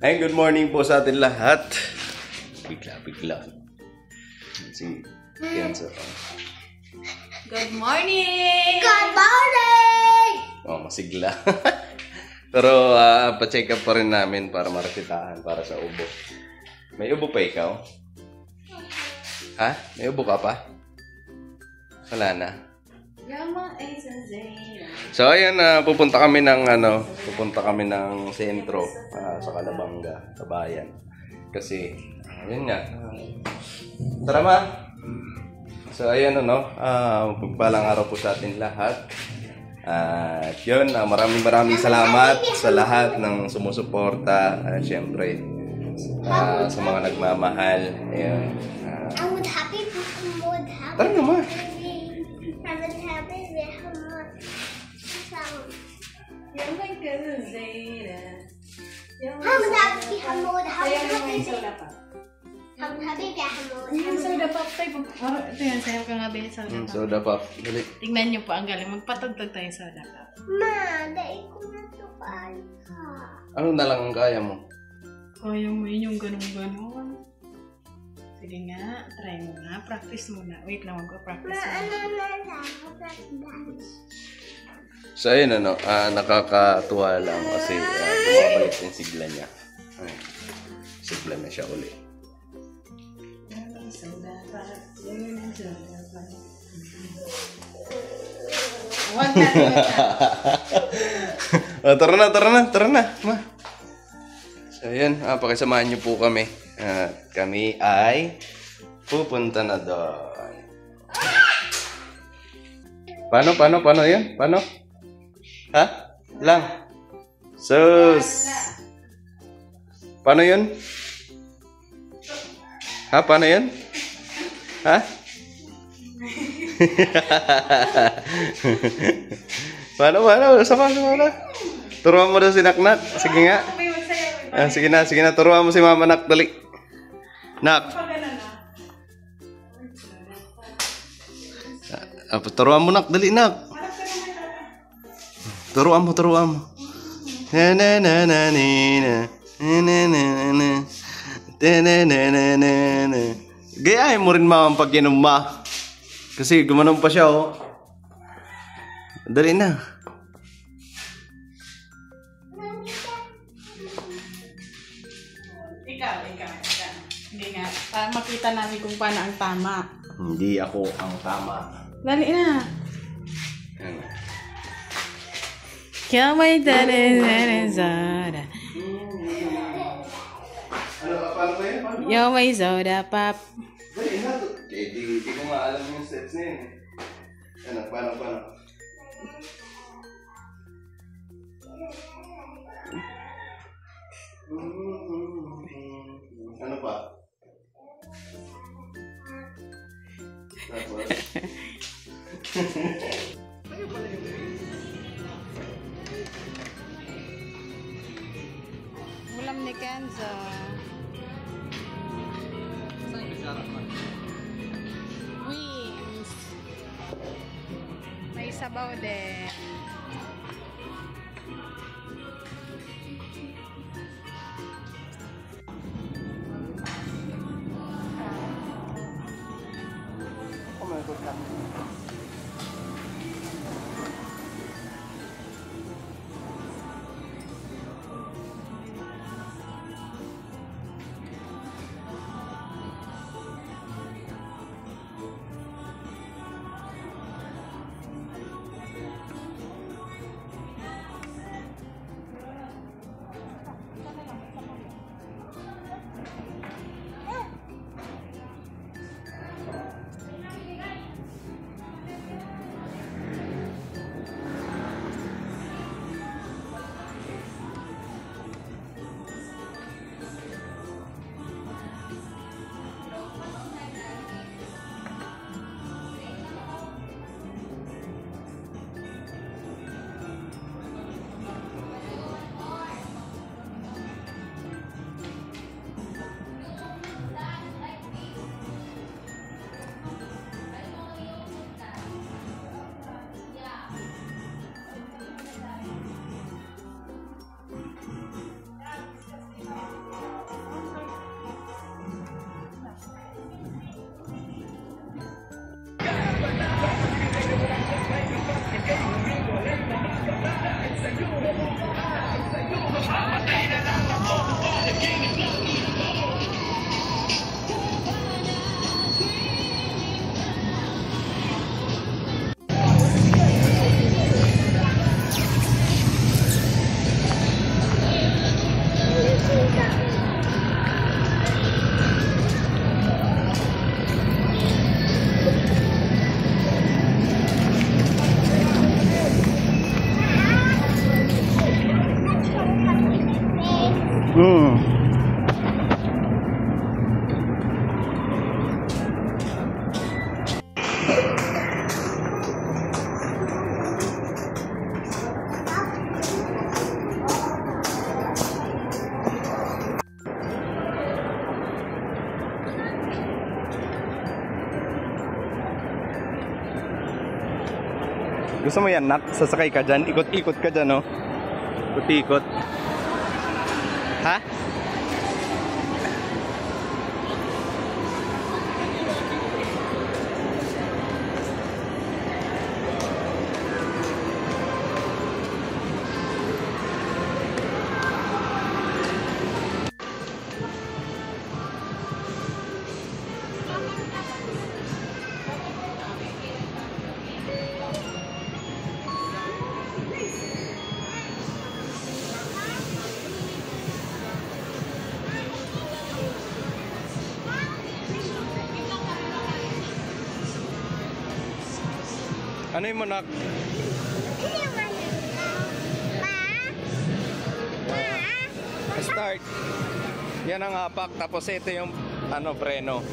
Ay, good morning po sa atin lahat. Bigla. Si Kenzo. Good morning! Good morning! Oh, masigla. Pero pa-check up pa rin namin para maresitahan para sa ubo. May ubo pa ikaw? Ha? May ubo ka pa? Wala na. So ayun, pupunta kami ng sentro sa Calabanga, sa bayan. Kasi ayun nga. Tara ma. So ayun pagpalang araw po sa atin lahat. At yun, maraming salamat sa lahat ng sumusuporta. Siyempre sa mga nagmamahal. Ayun. I'm happy. Tara naman. Soda pop. Dali. Tingnan niyo po ang galing. Magpatugtog tayo soda pop. Ma, dahil ko na ito kaya. Ano na lang ang kaya mo? Kaya mo yun yung ganun-ganun. Sige nga, try mo nga. Practice muna. Wait lang, mag-practice Ma, muna. ano na lang? Dance. So ayun nakakatuwa lang kasi bumabalik yung sigla niya. Ay, sigla na siya ulit. Huwag na. Tara na, ma. So ayun, pakisamahan niyo po kami. Kami ay pupunta na doon. Paano yan? Paano? Ha? Lang. Sus. Paano yun? Ha? Paano yun? Ha? Paano? Sama. Turuan mo daw si Naknak. Sige nga. Sige na. Turuan mo si Mama Nak. Dali. Nak. Turuan mo Nak. Dali Nak. Turuan mo. Gayahin mo rin ma ang pag-inom ma. Kasi gumanon pa siya oh. Dali na. Ikaw. Hindi nga. Para makita namin kung paano ang tama. Hindi ako ang tama. Dali na. Kaya may soda. Paano ba yan? Yo, may soda pop. Dali na. Di ko nga alam yung steps na yun. Paano? Ano pa? Ulam ni Kenzo. Wings. May sabaw din. Gusto mo yan, Nak? Sasakay ka dyan? Ikot-ikot ka dyan, no? Ikot-ikot. Ha? Ano yung Nak? Start. Yan ang hapak, tapos ito yung preno.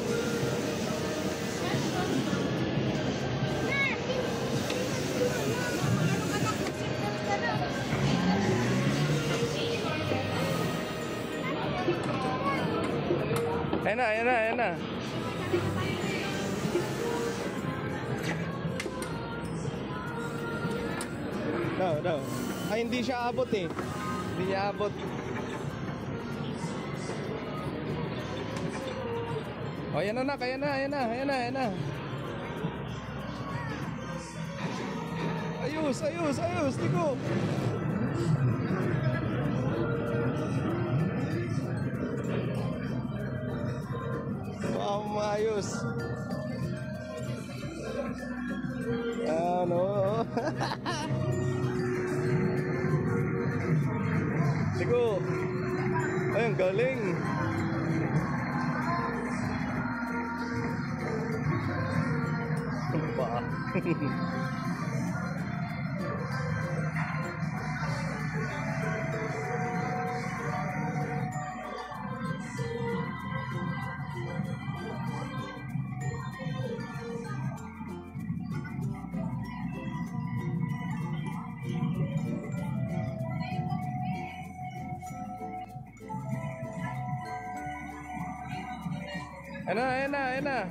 Ayan na. Daw. Ay, hindi siya abot eh. Hindi niya abot. Oh, yan na. Ayos, Tiko. Wow, maayos. Ano? Tiko. Ay, ang galing. Ba. Ayan na.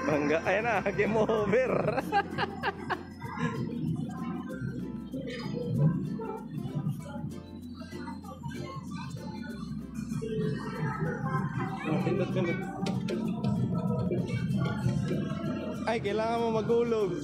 Bangga, ayan na, game over. Pindot. Ay, kailangan mo magulog.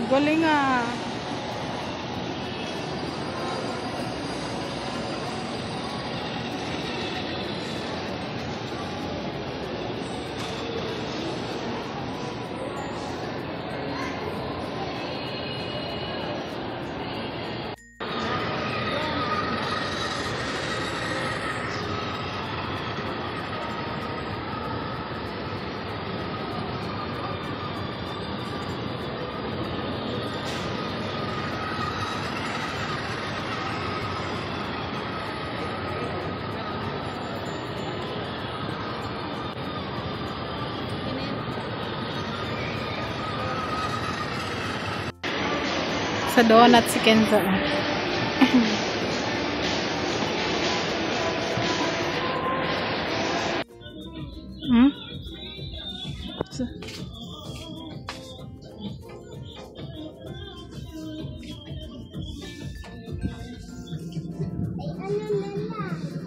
Galing ah. Sa donut si Kenzo. Hmm?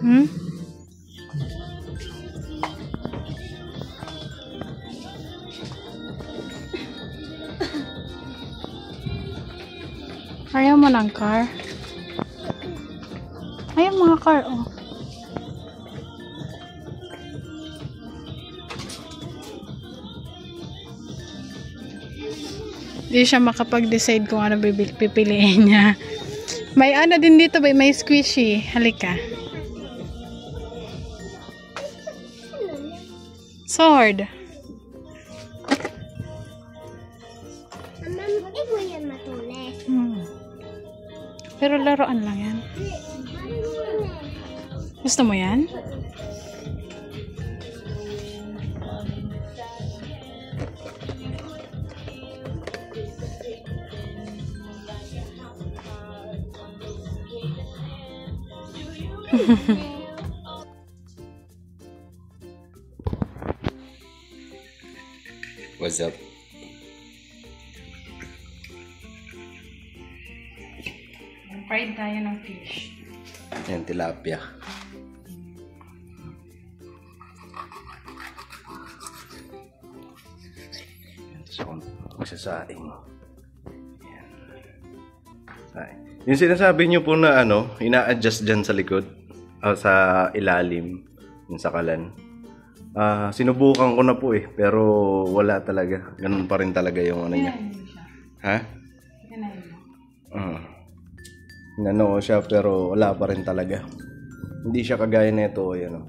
Hmm? Ayaw mo ng car? Ayaw mga car, oh. Hindi siya makapag-decide kung ano pipiliin niya. May ano din dito, may squishy. Halika. Sword. Ibu yan matulis. Pero laruan lang yan. Gusto mo yan? What's up? Fried tayo ng fish. Yan, tilapia. Tapos ako magsasaing. Yan. Ay. Yung sinasabi nyo po na ano, ina-adjust dyan sa likod, sa ilalim, yung sakalan. Sinubukan ko na po eh, pero wala talaga. Ganun pa rin talaga yung ano niya. Ha? Nano siya pero wala pa rin talaga. Hindi siya kagaya nito, ayan oh.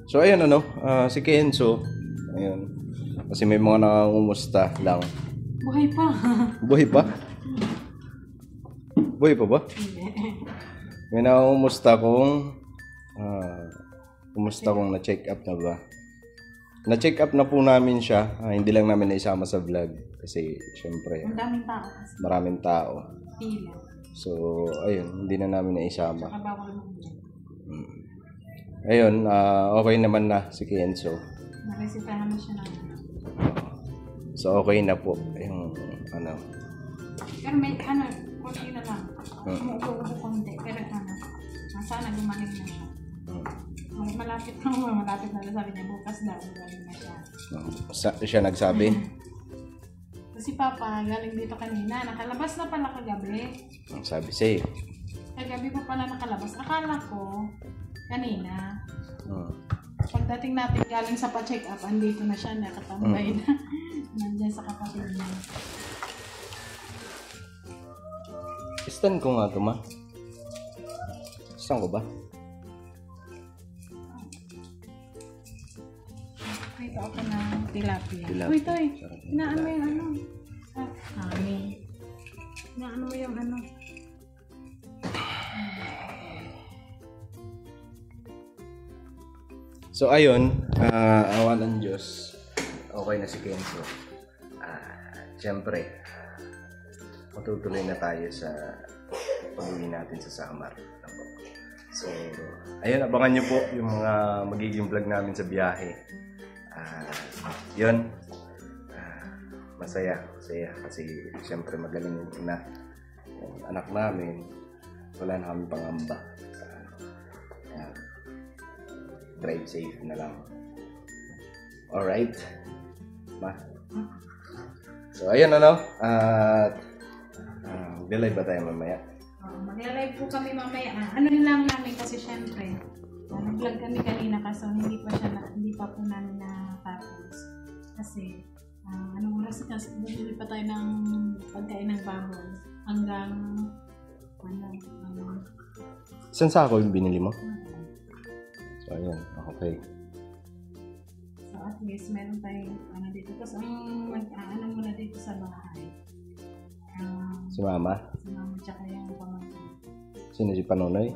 So ayan ano, si Kenzo, ayan. Kasi may mga nangungumusta lang. Buhay pa. Buhay pa? Buhay pa ba? May nangungumusta kung kumusta kung na-check up na ba? Na-check up na po namin siya. Hindi lang namin naisama sa vlog. Kasi, syempre, Ang daming tao kasi. maraming tao. Pila. So, ayun, hindi na namin naisama. Saka bawal mo. Ayun, okay naman na si Kenzo. Naresitahan mo siya ng So, okay na po. Yung, ano. Pero may, konti na lang. Umuubo konti. Pero sana gumaling na siya. Malapit na sabi niya. Bukas daw, gumaling na siya. Siya nagsabi? Si Papa, galing dito kanina. Nakalabas na pala kagabi. Ang sabi sa'yo. Kagabi pa pala nakalabas. Akala ko, kanina. Pagdating natin galing sa pa-check up, andito na siya, nakatambay na. Nandiyan sa kapatid niya. Stand ko nga ito, ma. Stand ko ba? Ito ako ng tilapia. Tilapia. Uy, Toy. Inaan mo yung ano. Inaan mo yung ano. So ayun, awa ng Diyos, okay na si Kenzo. Siyempre, matutuloy na tayo sa pag-uwi natin sa Samar. So, ayun, abangan nyo po yung mga magiging vlog namin sa biyahe. Yun, masaya kasi siyempre magaling na yung anak namin, wala na kami pangamba. Drive safe na lang. Alright. Ma. So, ayun ano. Mag-live ba tayo mamaya? Magla-live po kami mamaya. Ano lang namin kasi syempre. Nag-vlog kami kanina kaso hindi pa po namin natapos. Kasi, anong oras kasi bumili pa tayo ng pagkain ng baboy. Hanggang, Saan sa ako yung binili mo? So, ayan. Okay. So, at least, meron tayong dito. Tapos, ang muna dito sa bahay. Si Mama? Si Mama, tsaka yung pamangkin. Sino si Panonoy?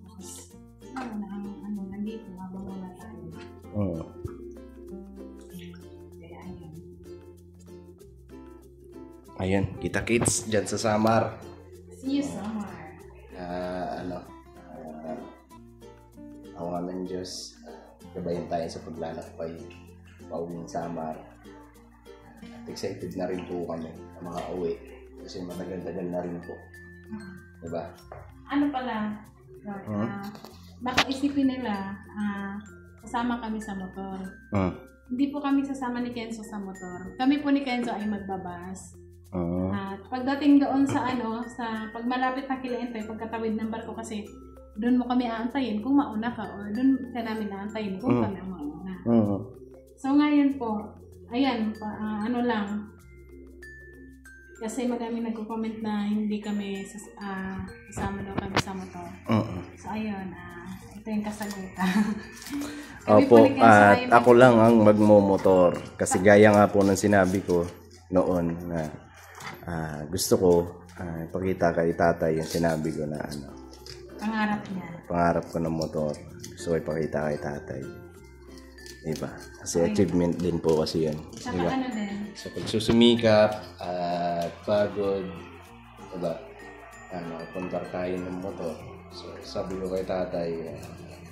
Tapos, nandito, habang wala tayo. Ayun, kita kids dyan sa Samar. See you summer. Ako nga ng Diyos, gabayan tayo sa paglalakbay pauwing Samar. At excited na rin po kami na makauwi kasi matagal-tagal na rin po. Diba? Ano pala, baka isipin nila, kasama kami sa motor. Hindi po kami sasama ni Kenzo sa motor. Kami po ni Kenzo ay magbabas. At pagdating doon sa sa pag malapit na kila Entay, pagkatawid ng barko kasi doon mo kami aantayin kung mauna ka or doon ka namin aantayin kung kami ang mauna. So ngayon po, ayan, kasi marami nagko-comment na hindi kami kasama daw kami sa motor. So ayun, ito yung kasagutan. Opo, at ako lang ang magmomotor. Kasi gaya nga po ng sinabi ko noon na gusto ko ipakita kay tatay yung sinabi ko na Pangarap niya. Pangarap ko ng motor. Gusto ko ipakita kay tatay. Diba? Kasi achievement din po kasi yun. Saka diba? din? Sa pagsusumikap at pagod, diba? Puntar tayo ng motor. So, sabi ko kay tatay,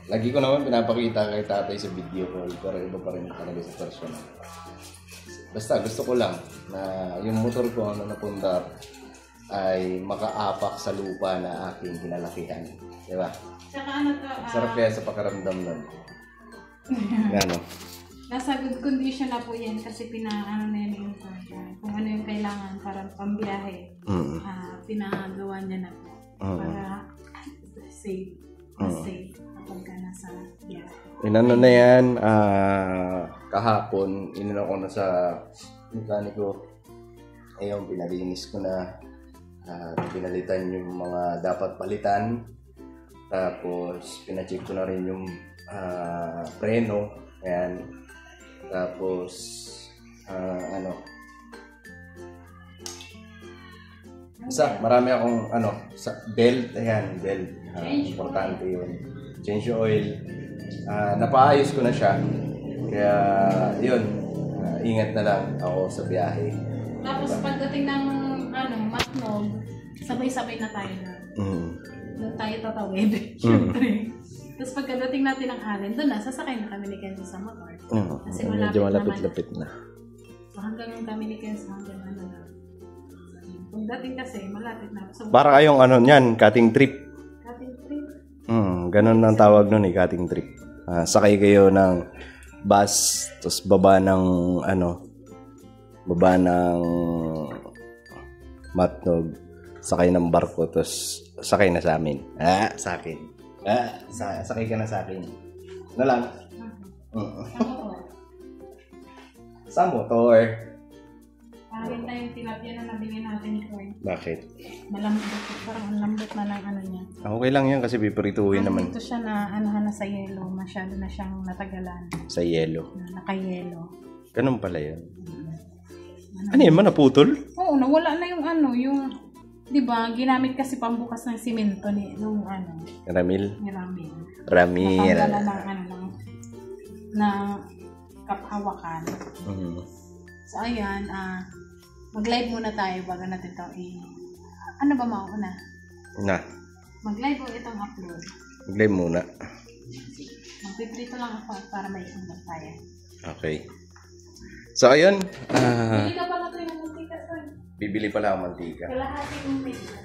lagi ko naman pinapakita kay tatay sa video call, pero iba pa rin talaga sa personal. Basta gusto ko lang na yung motor ko na napundar ay makaapak sa lupa na aking kinalakihan. Diba? Saka sarap kaya sa pakiramdam nun. Gano? Nasa good condition na po yan kasi na yan yung kung ano yung kailangan para pambiyahe. Pinagawa niya na po. Para safe. Safe kapag ka nasa biyahe. Inano na yan, kahapon, inano ko na sa mekaniko. Ayun, pinalinis ko na. Pinalitan yung mga dapat palitan. Tapos, pinacheck ko na rin yung preno. Ayan. Tapos, marami akong, belt. Ayan, belt. Importante yun. Change oil. Napaayos ko na siya. Kaya, yun. Ingat na lang ako sa biyahe. Tapos, pagdating ng, Matnog, sabay-sabay na tayo doon. Doon tayo tatawid. Siyempre. Tapos pagkadating natin ng Allen, doon na, sasakay na kami ni Kenzo sa motor. Kasi medyo malapit-lapit na. So hanggang kami ni Kenzo, hanggang na. Pagdating kasi, malapit na. So, para kayong niyan, cutting trip. Cutting trip? Ganun ang tawag nun cutting trip. Sakay kayo ng bus, tapos baba ng Matnog, sakay ng barko, tapos sakay na sa amin. Sa akin. Sakay ka na sa akin. Ano lang? Sa motor. Parang tayong tilapia na nabili natin ni Corn. Bakit? Malambot. Parang lambot na lang niya. Okay lang yan kasi piprituhin naman. Ito siya na na sa yelo. Masyado na siyang natagalan. Sa yelo? Naka-yelo. Ganun pala yan. Ano yan? Naputol? Oo, nawala na yung di ba, ginamit kasi pambukas ng simento nung Ramil? Ni Ramil. Ramil. Natanggalan ng kapahawakan. So, ayan, mag-live muna tayo bago natin ito ano ba mauna? Mag-live o itong upload? Mag-live muna. Magpiprito lang ako para may isang tayo. Okay. So, ayun. Bili ka pala ito yung mantika, sir. Bibili pala ang mantika. Kalahati yung mantika.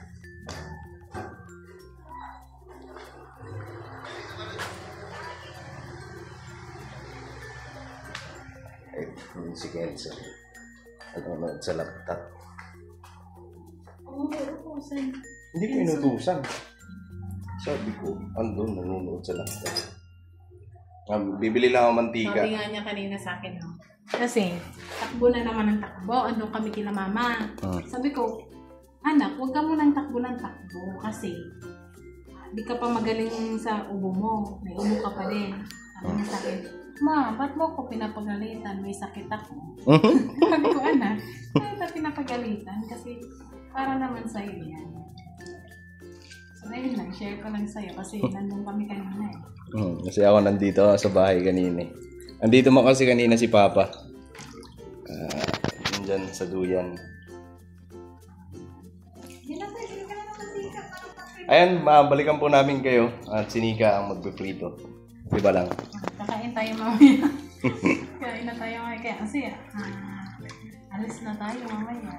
Si Kenzo. Nanonood sa laptop. Utusan. Hindi ko inutusan. Sabi ko, andun, nanonood sa laptop. Bibili lang ang mantika. Sabi nga niya kanina sa akin, kasi, takbo na naman ng takbo. Andun kami kina mama. Sabi ko, anak, huwag ka munang takbo ng takbo. Kasi, di ka pa magaling sa ubo mo. May ubo ka pa din. Sabi niya sa akin, ma, ba't mo ko pinapagalitan? May sakit ako. Sabi ko, anak, bakit pinapagalitan? Kasi, para naman sa'yo yan. So, ayun lang, share ko lang sa'yo. Kasi, nandun kami kanina Kasi ako nandito sa bahay kanina. Andito mo kasi kanina si Papa. Nandyan sa duyan. Ayan, balikan po namin kayo at si Nika ang magpiprito. Di ba lang? Kakain tayo mamaya. Kain na tayo mamaya. Kaya kasi alis na tayo mamaya.